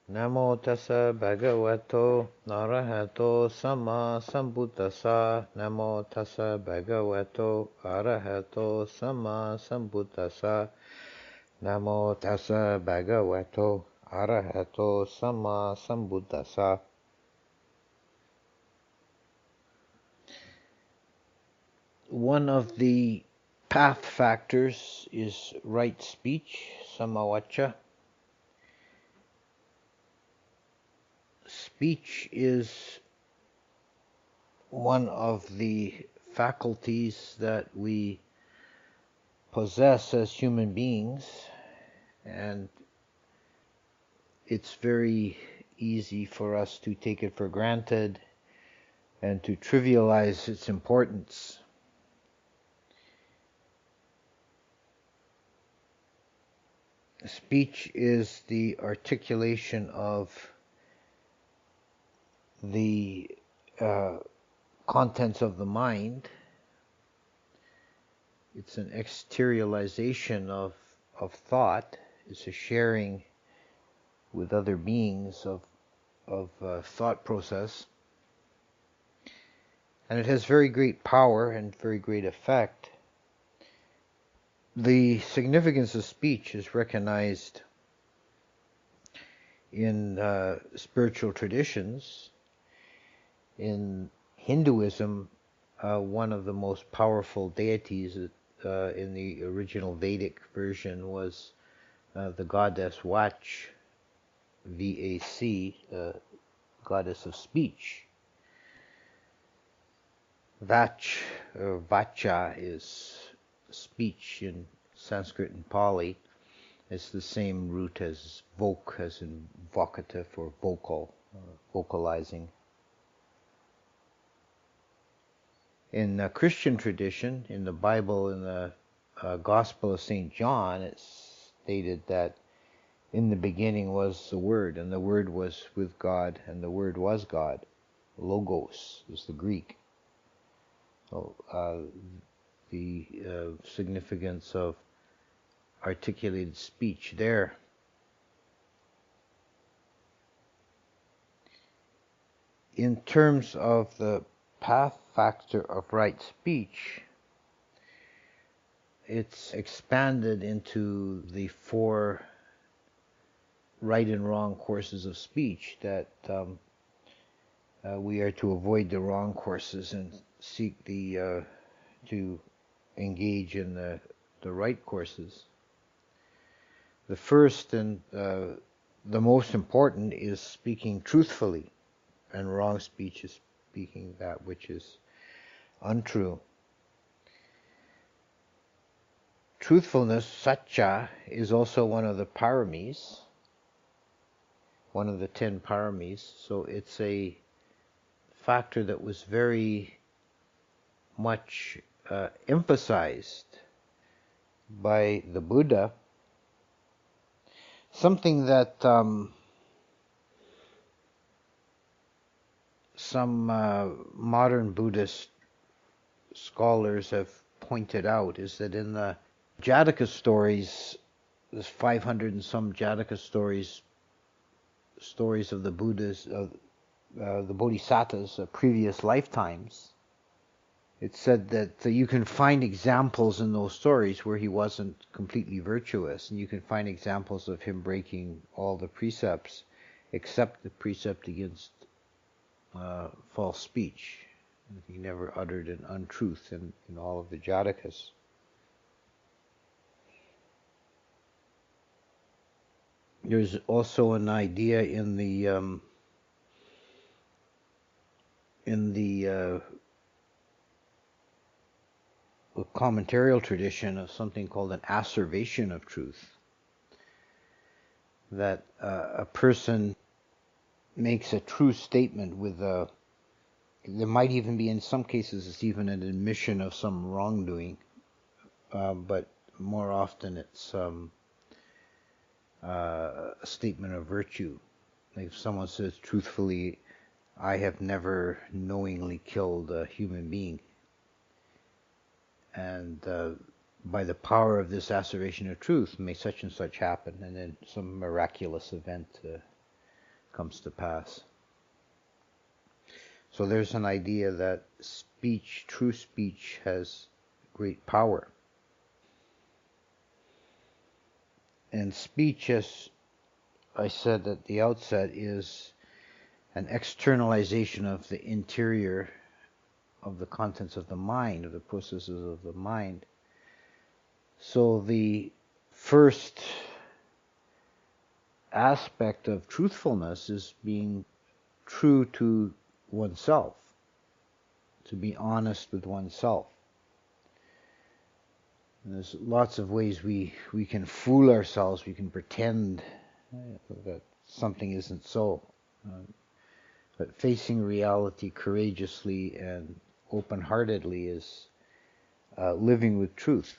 Namo tassa bhagavato arahato sama sambuddhassa. Namo tassa bhagavato arahato sama sambuddhassa. Namo tassa bhagavato arahato sama sambuddhassa. One of the path factors is right speech, samavacha. Speech is one of the faculties that we possess as human beings, and it's very easy for us to take it for granted and to trivialize its importance. Speech is the articulation of the contents of the mind. It's an exteriorization of thought. It's a sharing with other beings of thought process. And it has very great power and very great effect. The significance of speech is recognized in spiritual traditions. In Hinduism, one of the most powerful deities in the original Vedic version was the goddess Vach, V-A-C, goddess of speech. Vach, or vacha, is speech in Sanskrit and Pali. It's the same root as voc, as in vocative or vocal, vocalizing. In Christian tradition, in the Bible, in the Gospel of St. John, it's stated that in the beginning was the Word, and the Word was with God, and the Word was God. Logos is the Greek. So, the significance of articulated speech there. In terms of the path factor of right speech, it's expanded into the 4 right and wrong courses of speech, that we are to avoid the wrong courses and seek to engage in the right courses. The first and the most important is speaking truthfully, and wrong speech is speaking that which is untrue. Truthfulness, satya, is also one of the paramis, one of the 10 paramis, so it's a factor that was very much emphasized by the Buddha, something that some modern Buddhist scholars have pointed out, is that in the Jataka stories, there's 500 and some Jataka stories of the Buddhas, of the Bodhisattvas of previous lifetimes. It's said that you can find examples in those stories where he wasn't completely virtuous, and you can find examples of him breaking all the precepts except the precept against false speech. He never uttered an untruth in all of the Jatakas. There's also an idea in the commentarial tradition of something called an asservation of truth, that a person makes a true statement with there might even be, in some cases, it's even an admission of some wrongdoing, but more often it's a statement of virtue. Like if someone says truthfully, I have never knowingly killed a human being, and by the power of this assertion of truth, may such and such happen, and then some miraculous event comes to pass. So there's an idea that speech, true speech, has great power. And speech, as I said at the outset, is an externalization of the interior of the contents of the mind, of the processes of the mind. So the first aspect of truthfulness is being true to oneself, to be honest with oneself. And there's lots of ways we can fool ourselves, we can pretend that something isn't so. But facing reality courageously and open-heartedly is living with truth.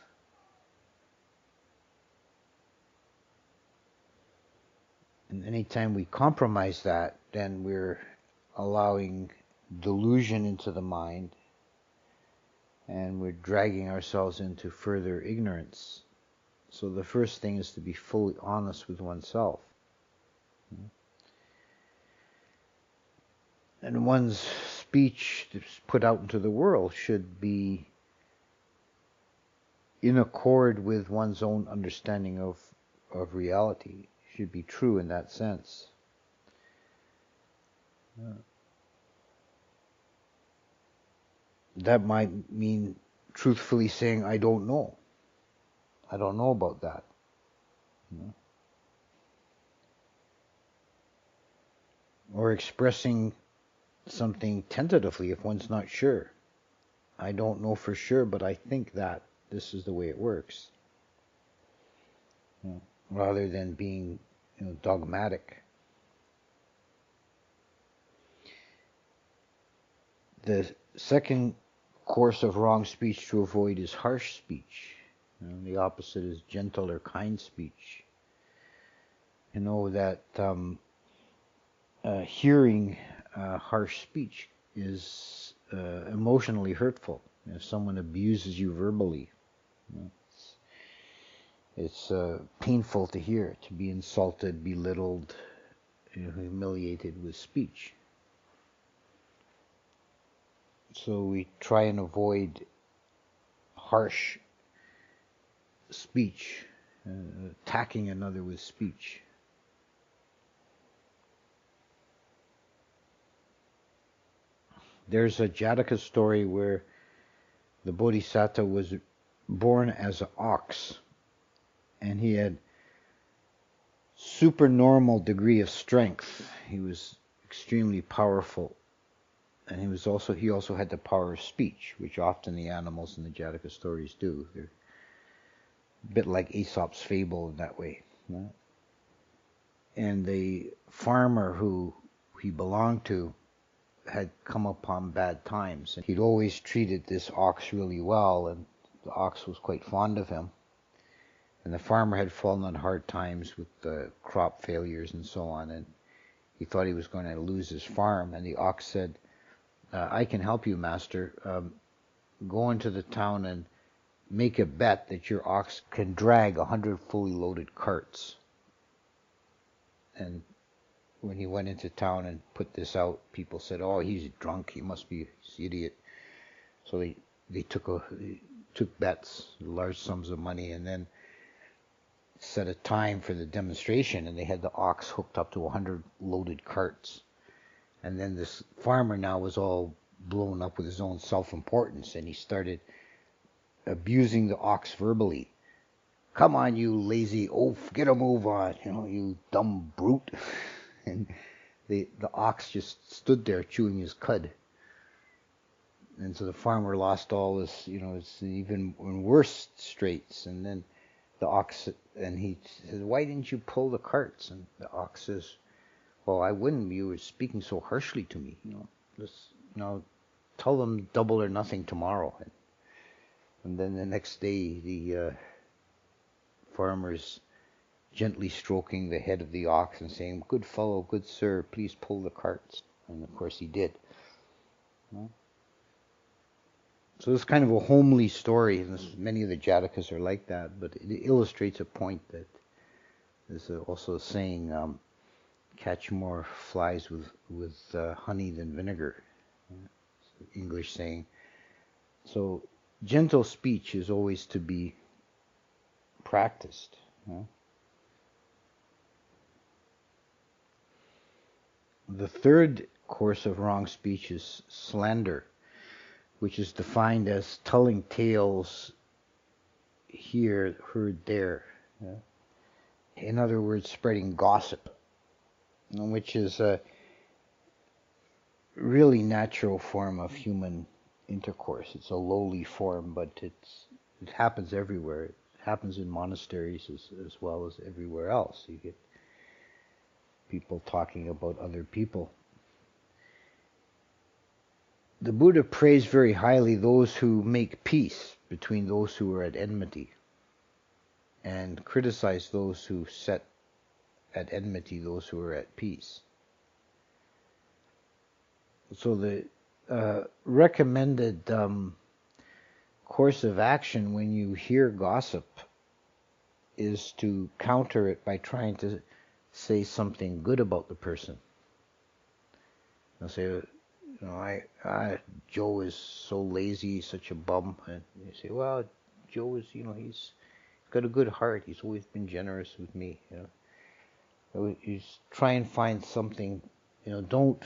And anytime we compromise that, then we're allowing delusion into the mind, and we're dragging ourselves into further ignorance. So the first thing is to be fully honest with oneself. And one's speech that's put out into the world should be in accord with one's own understanding of reality. It should be true in that sense. That might mean truthfully saying, I don't know. I don't know about that. Or expressing something tentatively if one's not sure. I don't know for sure, but I think that this is the way it works. Rather than being dogmatic. The second course of wrong speech to avoid is harsh speech. The opposite is gentle or kind speech. That hearing harsh speech is emotionally hurtful. If someone abuses you verbally, it's painful to hear, to be insulted, belittled, humiliated with speech. So we try and avoid harsh speech, attacking another with speech. There's a Jataka story where the Bodhisattva was born as an ox, and he had supernormal degree of strength. He was extremely powerful, and he also had the power of speech, which often the animals in the Jataka stories do. They're a bit like Aesop's fable in that way. And the farmer who he belonged to had come upon bad times. And he'd always treated this ox really well, and the ox was quite fond of him. And the farmer had fallen on hard times with the crop failures and so on, and he thought he was going to lose his farm. And the ox said, I can help you, master. Go into the town and make a bet that your ox can drag 100 fully loaded carts. And when he went into town and put this out, people said, oh, he's drunk, he must be an idiot. So they took bets, large sums of money, and then set a time for the demonstration, and they had the ox hooked up to 100 loaded carts. And then this farmer now was all blown up with his own self-importance, and he started abusing the ox verbally. Come on, you lazy oaf, get a move on, you dumb brute. And the ox just stood there chewing his cud. And so the farmer lost all his, it's even in worse straits. And then the ox, and he says, why didn't you pull the carts? And the ox says, well, I wouldn't. You were speaking so harshly to me. Tell them double or nothing tomorrow. And then the next day, the farmer's gently stroking the head of the ox and saying, good fellow, good sir, please pull the carts. And of course he did. So it's kind of a homely story, and many of the Jatakas are like that, but it illustrates a point that there's also a saying, catch more flies with honey than vinegar. English saying. So gentle speech is always to be practiced. The third course of wrong speech is slander, which is defined as telling tales here, heard there. In other words, spreading gossip, which is a really natural form of human intercourse. It's a lowly form, but it happens everywhere. It happens in monasteries as well as everywhere else. You get people talking about other people. The Buddha praised very highly those who make peace between those who are at enmity, and criticized those who set at enmity those who are at peace. So the recommended course of action when you hear gossip is to counter it by trying to say something good about the person. They'll say, Joe is so lazy, such a bum. And you say, well, Joe is, he's got a good heart. He's always been generous with me. So you try and find something. Don't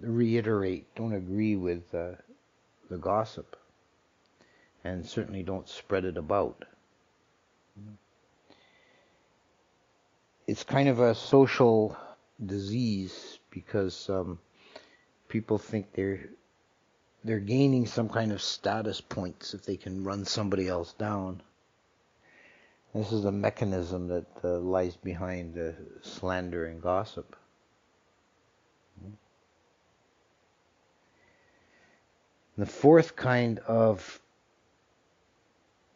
reiterate, don't agree with the gossip, and certainly don't spread it about. It's kind of a social disease because people think they're gaining some kind of status points if they can run somebody else down. This is a mechanism that lies behind slander and gossip. The fourth kind of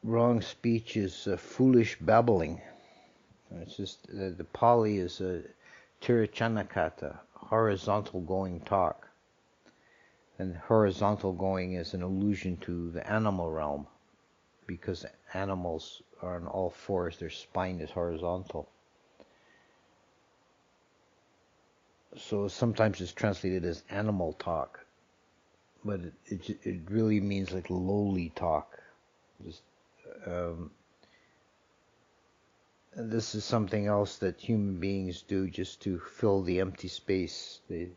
wrong speech is foolish babbling. It's just the Pali is a tirachanakata, horizontal going talk. And horizontal going is an allusion to the animal realm, because animals are on all fours, their spine is horizontal. So sometimes it's translated as animal talk, but it really means like lowly talk. This is something else that human beings do just to fill the empty space. They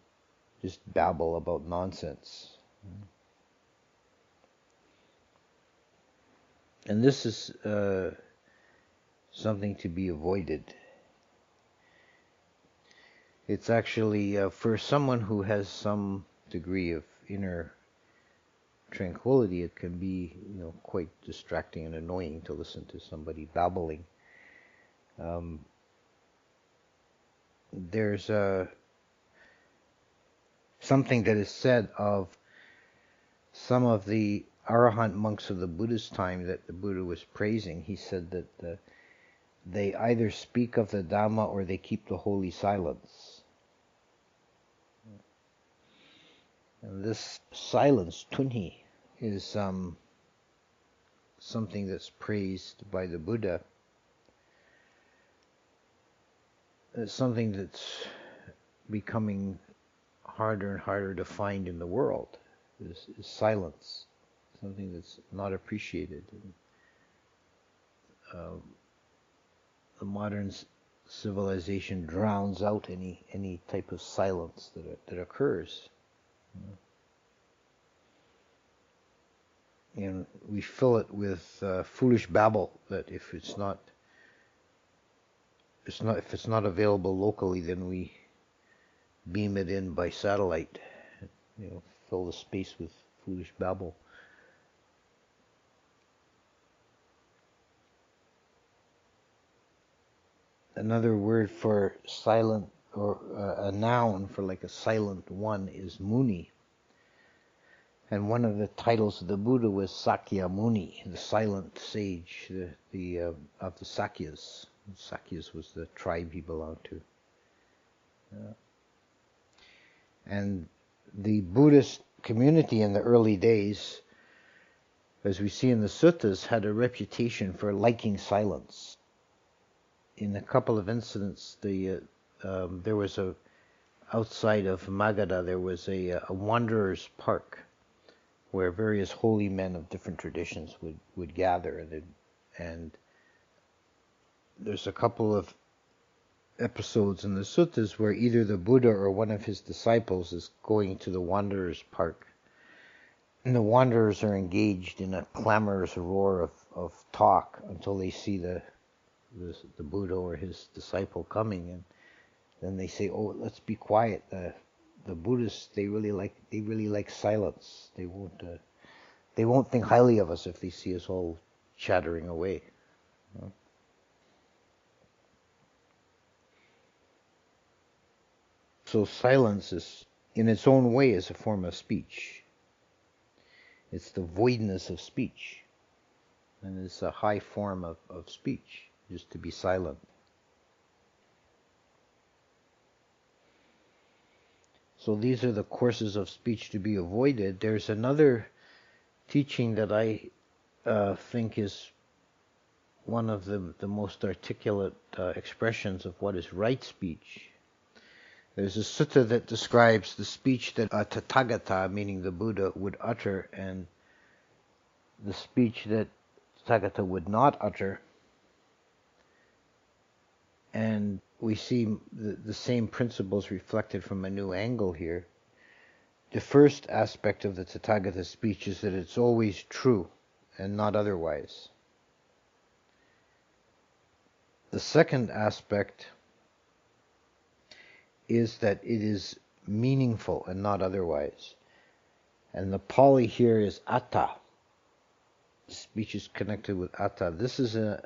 just babble about nonsense. And this is something to be avoided. It's actually, for someone who has some degree of inner tranquility, it can be, quite distracting and annoying to listen to somebody babbling. There's something that is said of some of the Arahant monks of the Buddha's time that the Buddha was praising. He said that they either speak of the Dhamma or they keep the holy silence. And this silence, tunhi, is something that's praised by the Buddha. It's something that's becoming harder and harder to find in the world, is silence, something that's not appreciated. The modern civilization drowns out any type of silence that occurs. And we fill it with foolish babble that if it's not available locally, then we beam it in by satellite. Fill the space with foolish babble. Another word for silent, or a noun for like a silent one, is Muni. And one of the titles of the Buddha was Sakya Muni, the silent sage, of the Sakyas. Sakyas was the tribe he belonged to. And the Buddhist community in the early days, as we see in the suttas, had a reputation for liking silence. In a couple of incidents, the there was outside of Magadha, there was a wanderer's park where various holy men of different traditions would gather, and there's a couple of episodes in the suttas where either the Buddha or one of his disciples is going to the wanderer's park, and the wanderers are engaged in a clamorous roar of talk until they see the Buddha or his disciple coming, and then they say, "Oh, let's be quiet. The Buddhists, they really like silence. They won't think highly of us if they see us all chattering away." You know? So silence is, in its own way, is a form of speech. It's the voidness of speech, and it's a high form of speech, just to be silent. So these are the courses of speech to be avoided. There's another teaching that I think is one of the most articulate expressions of what is right speech. There's a sutta that describes the speech that a Tathagata, meaning the Buddha, would utter, and the speech that Tathagata would not utter. And we see the same principles reflected from a new angle here. The first aspect of the Tathagata speech is that it's always true and not otherwise. The second aspect is that it is meaningful and not otherwise. And the Pali here is atta. Speech is connected with atta. This is an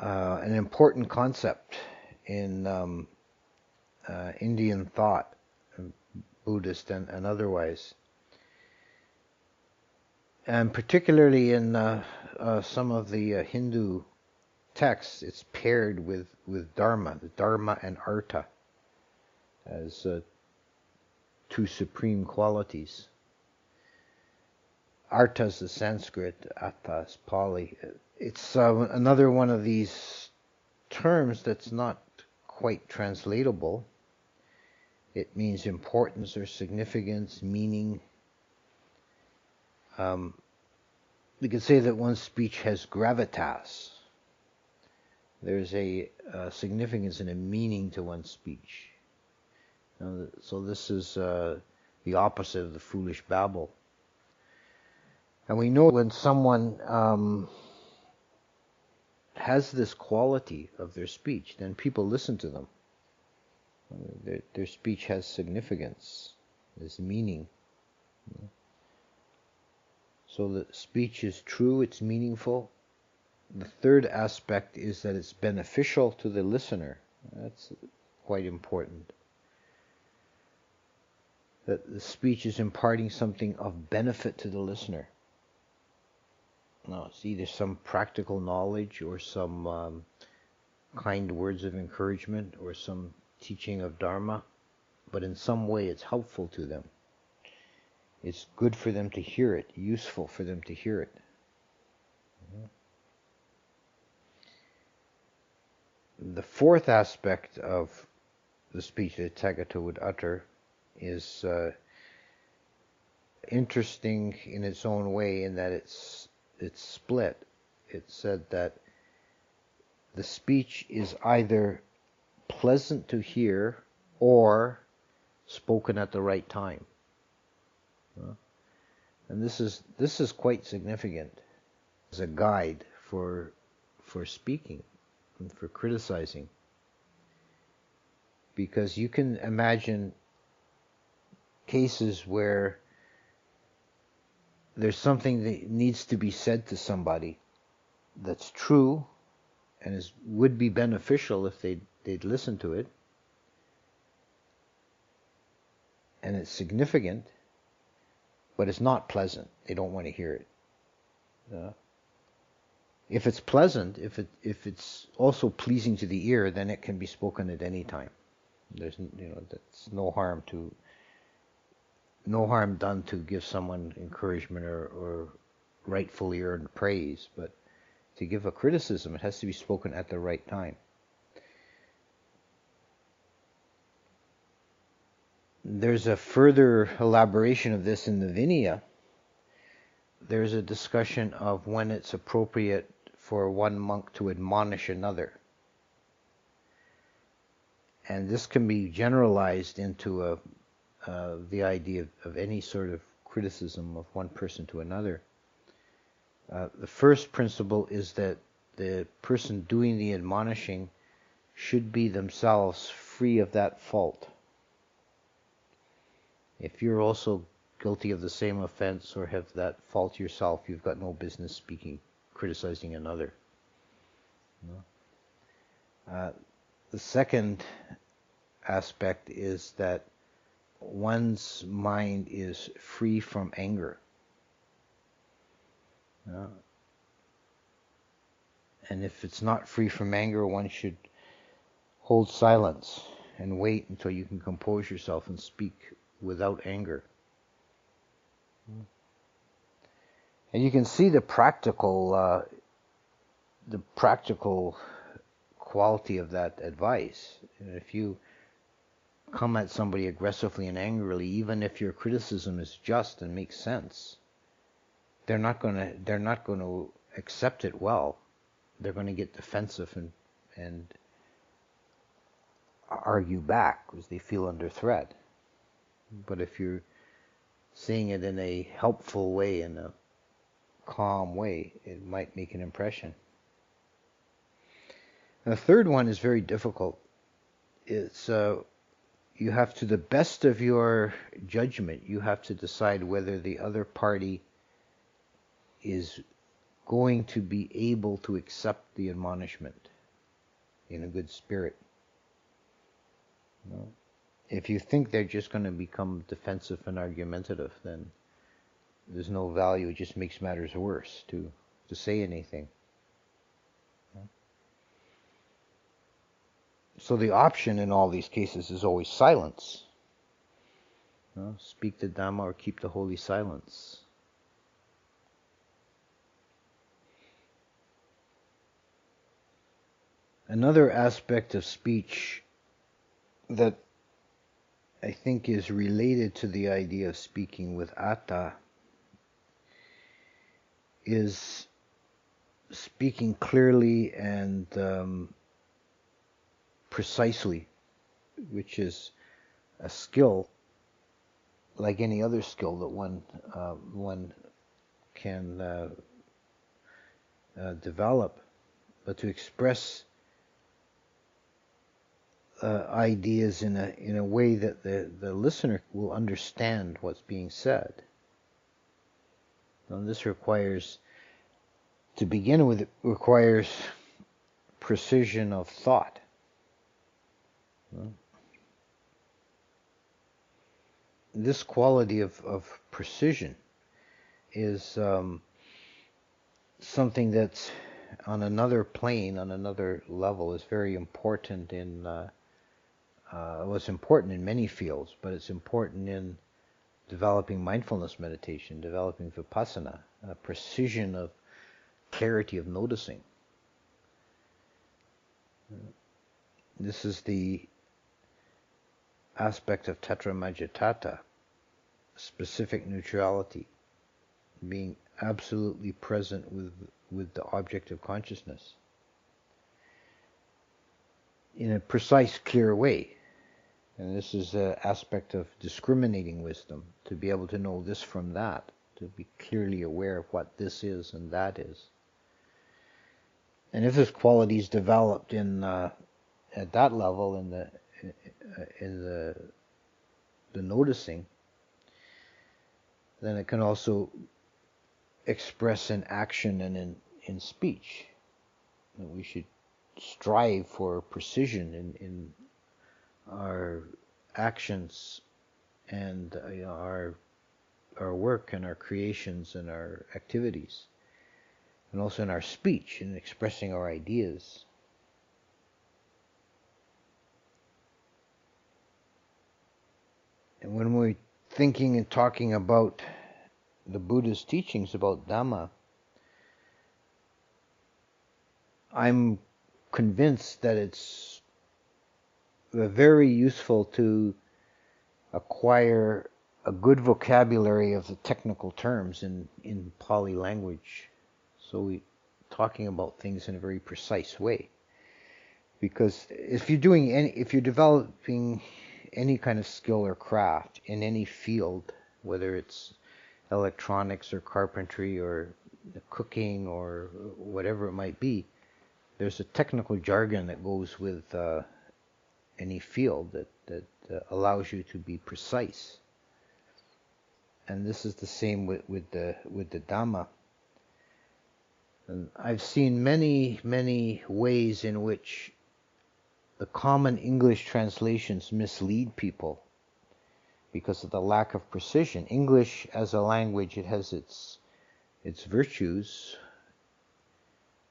important concept in Indian thought, Buddhist and otherwise. And particularly in some of the Hindu texts, it's paired with dharma and artha as two supreme qualities. Artha is the Sanskrit, atta is Pali. It's another one of these terms that's not quite translatable. It means importance or significance, meaning. We could say that one's speech has gravitas. There's a significance and a meaning to one's speech. So this is the opposite of the foolish babble. And we know when someone has this quality of their speech, then people listen to them. Their speech has significance, has meaning. So the speech is true, it's meaningful. The third aspect is that it's beneficial to the listener. That's quite important. That the speech is imparting something of benefit to the listener. Now, it's either some practical knowledge or some kind words of encouragement or some teaching of Dharma, but in some way it's helpful to them. It's good for them to hear it, useful for them to hear it. The fourth aspect of the speech that Tathagata would utter is interesting in its own way in that it's split. It said that the speech is either pleasant to hear or spoken at the right time. And this is quite significant as a guide for speaking and for criticizing, because you can imagine cases where there's something that needs to be said to somebody that's true and would be beneficial if they'd listen to it, and it's significant, but it's not pleasant. They don't want to hear it. If it's pleasant, if it's also pleasing to the ear, then it can be spoken at any time. There's that's no harm done to give someone encouragement or rightfully earned praise, but to give a criticism, it has to be spoken at the right time. There's a further elaboration of this in the Vinaya. There's a discussion of when it's appropriate for one monk to admonish another. And this can be generalized into the idea of any sort of criticism of one person to another. The first principle is that the person doing the admonishing should be themselves free of that fault. If you're also guilty of the same offense or have that fault yourself, you've got no business criticizing another. The second aspect is that one's mind is free from anger. And if it's not free from anger, one should hold silence and wait until you can compose yourself and speak without anger. And you can see the practical quality of that advice. If you come at somebody aggressively and angrily, even if your criticism is just and makes sense, they're not going to accept it well. They're going to get defensive and argue back because they feel under threat. But if you're saying it in a helpful way, in a calm way, it might make an impression. And the third one is very difficult. It's you have, to the best of your judgment, you have to decide whether the other party is going to be able to accept the admonishment in a good spirit. If you think they're just going to become defensive and argumentative, then there's no value. It just makes matters worse to say anything. So the option in all these cases is always silence. Speak the Dhamma or keep the holy silence. Another aspect of speech that I think is related to the idea of speaking with atta is speaking clearly and precisely, which is a skill like any other skill that one can develop, but to express ideas in a way that the listener will understand what's being said. And this requires, to begin with, it requires precision of thought. This quality of precision is something that's on another plane, on another level, is very important in it's important in many fields, but it's important in developing mindfulness meditation, developing vipassana, precision of clarity of noticing. This is the aspect of tetramajittata, specific neutrality, being absolutely present with the object of consciousness in a precise, clear way. And this is an aspect of discriminating wisdom, to be able to know this from that, to be clearly aware of what this is and that is. And if this quality is developed at that level, in the noticing, then it can also express in action and in speech. We should strive for precision in our actions and our work and our creations and our activities, and also in our speech, in expressing our ideas. And when we're thinking and talking about the Buddha's teachings about Dhamma, I'm convinced that it's very useful to acquire a good vocabulary of the technical terms in Pali language. So we talking about things in a very precise way. Because if you're developing any kind of skill or craft in any field, whether it's electronics or carpentry or cooking or whatever it might be, there's a technical jargon that goes with any field that allows you to be precise. And this is the same with the Dhamma. And I've seen many ways in which the common English translations mislead people because of the lack of precision. English as a language, it has its virtues.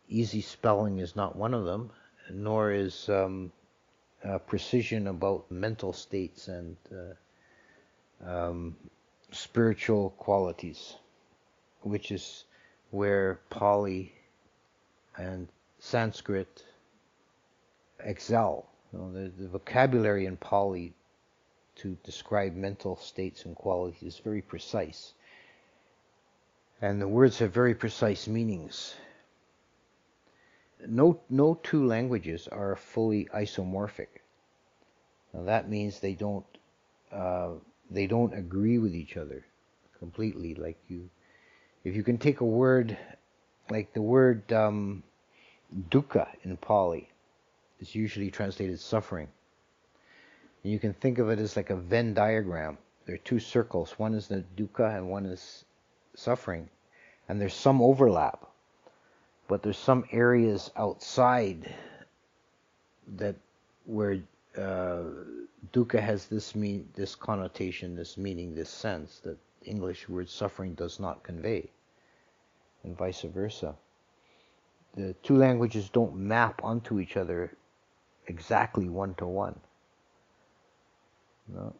Easy spelling is not one of them, nor is precision about mental states and spiritual qualities, which is where Pali and Sanskrit excel. The vocabulary in Pali to describe mental states and qualities is very precise. And the words have very precise meanings. No two languages are fully isomorphic. Now that means they don't agree with each other completely. If you can take a word like the word dukkha in Pali, it's usually translated suffering. And you can think of it as like a Venn diagram. There are two circles. One is the dukkha and one is suffering. And there's some overlap. But there's some areas outside that where dukkha has this connotation, this meaning, this sense that English word suffering does not convey, and vice versa. The two languages don't map onto each other exactly one-to-one. No.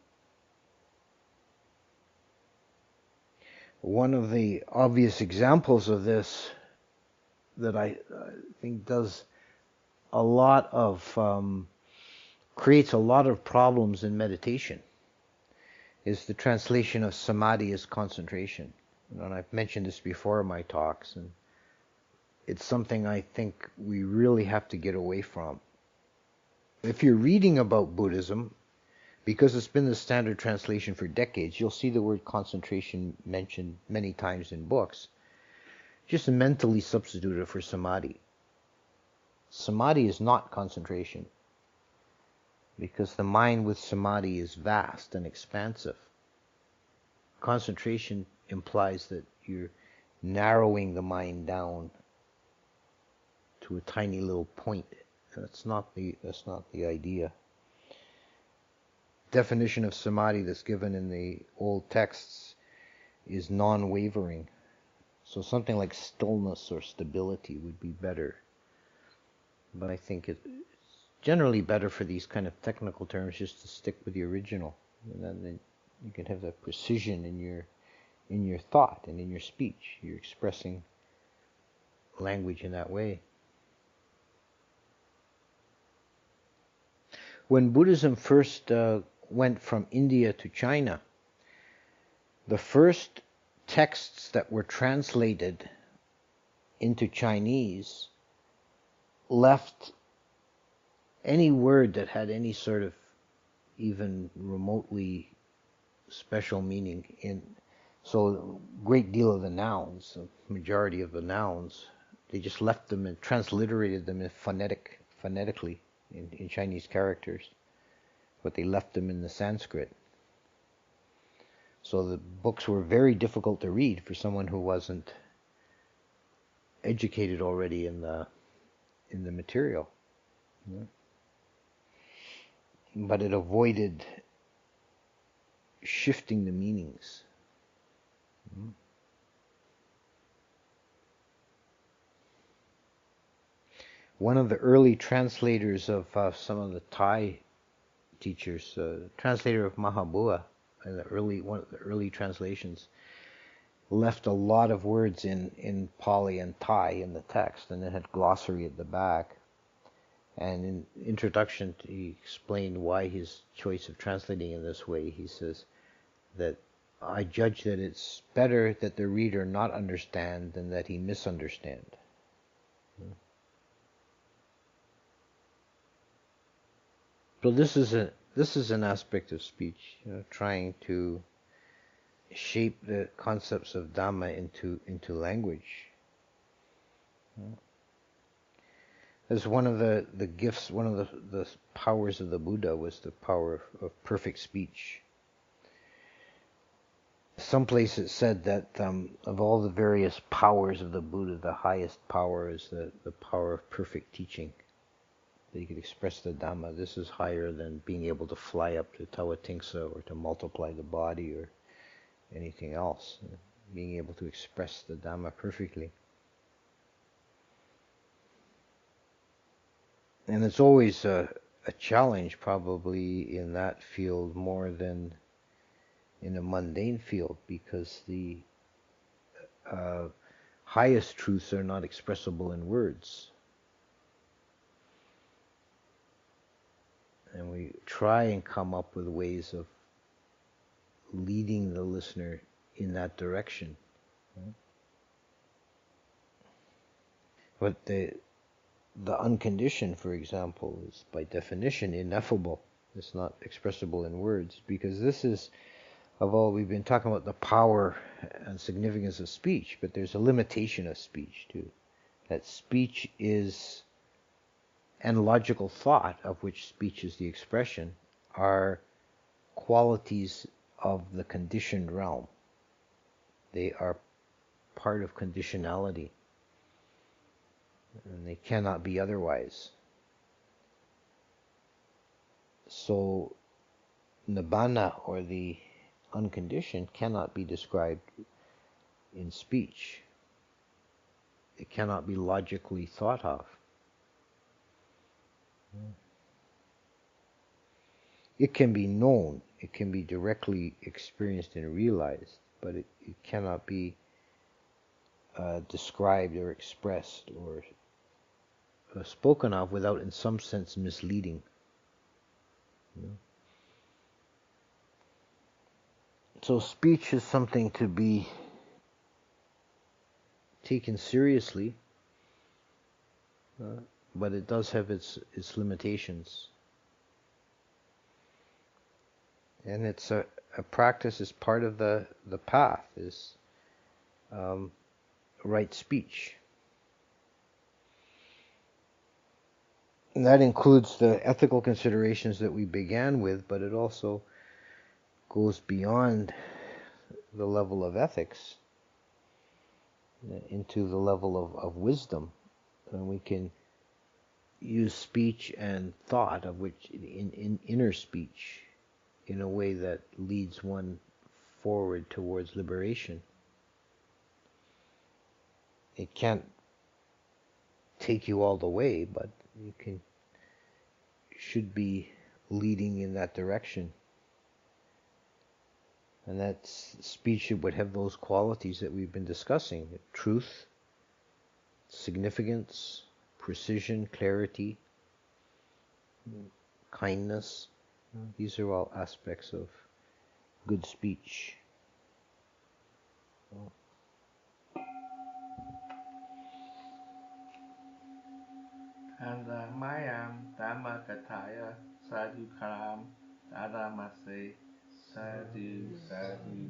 One of the obvious examples of this that I think does a lot of creates a lot of problems in meditation is the translation of samadhi as concentration. And I've mentioned this before in my talks, and it's something I think we really have to get away from. If you're reading about Buddhism, because it's been the standard translation for decades, you'll see the word concentration mentioned many times in books. Just mentally substitute it for samadhi. Samadhi is not concentration, because the mind with samadhi is vast and expansive. Concentration implies that you're narrowing the mind down to a tiny little point. That's not the idea. Definition of samadhi that's given in the old texts is non-wavering. So something like stillness or stability would be better. But I think it's generally better for these kind of technical terms just to stick with the original. And then you can have that precision in your thought and in your speech. You're expressing language in that way. When Buddhism first went from India to China, the first texts that were translated into Chinese left any word that had any sort of even remotely special meaning in. So a great deal of the nouns, a majority of the nouns, they just left them and transliterated them phonetically in Chinese characters, but they left them in the Sanskrit. So the books were very difficult to read for someone who wasn't educated already in the material. Yeah. But it avoided shifting the meanings. One of the early translators of some of the Thai teachers, translator of Mahabua, one of the early translations, left a lot of words in Pali and Thai in the text, and it had glossary at the back. And in introduction, he explained why his choice of translating in this way. He says that I judge that it's better that the reader not understand than that he misunderstand. So this is an aspect of speech, trying to shape the concepts of Dhamma into language. As one of the gifts, one of the powers of the Buddha was the power of perfect speech. Someplace it said that of all the various powers of the Buddha, the highest power is the power of perfect teaching. That he could express the Dhamma. This is higher than being able to fly up to Tawatingsa or to multiply the body or anything else. Being able to express the Dhamma perfectly. And it's always a challenge, probably, in that field more than in a mundane field, because the highest truths are not expressible in words. And we try and come up with ways of leading the listener in that direction. But the unconditioned, for example, is by definition ineffable. It's not expressible in words, because this is, of all, we've been talking about the power and significance of speech, but there's a limitation of speech too. That speech is, and logical thought, of which speech is the expression, are qualities of the conditioned realm. They are part of conditionality, and they cannot be otherwise. So nibbana, or the unconditioned, cannot be described in speech. It cannot be logically thought of. It can be known, it can be directly experienced and realized, but it cannot be described or expressed or spoken of without, in some sense, misleading. So speech is something to be taken seriously, but it does have its limitations. And it's a practice, is part of the path, is right speech. And that includes the ethical considerations that we began with, but it also goes beyond the level of ethics into the level of wisdom. And we can use speech and thought, of which in inner speech, in a way that leads one forward towards liberation. It can't take you all the way, but you should be leading in that direction. And that speech would have those qualities that we've been discussing: truth, significance, precision, clarity, kindness. These are all aspects of good speech. Mayam Dhamma Kataya Sadhu Karam Dadamase Sadhu Sadhu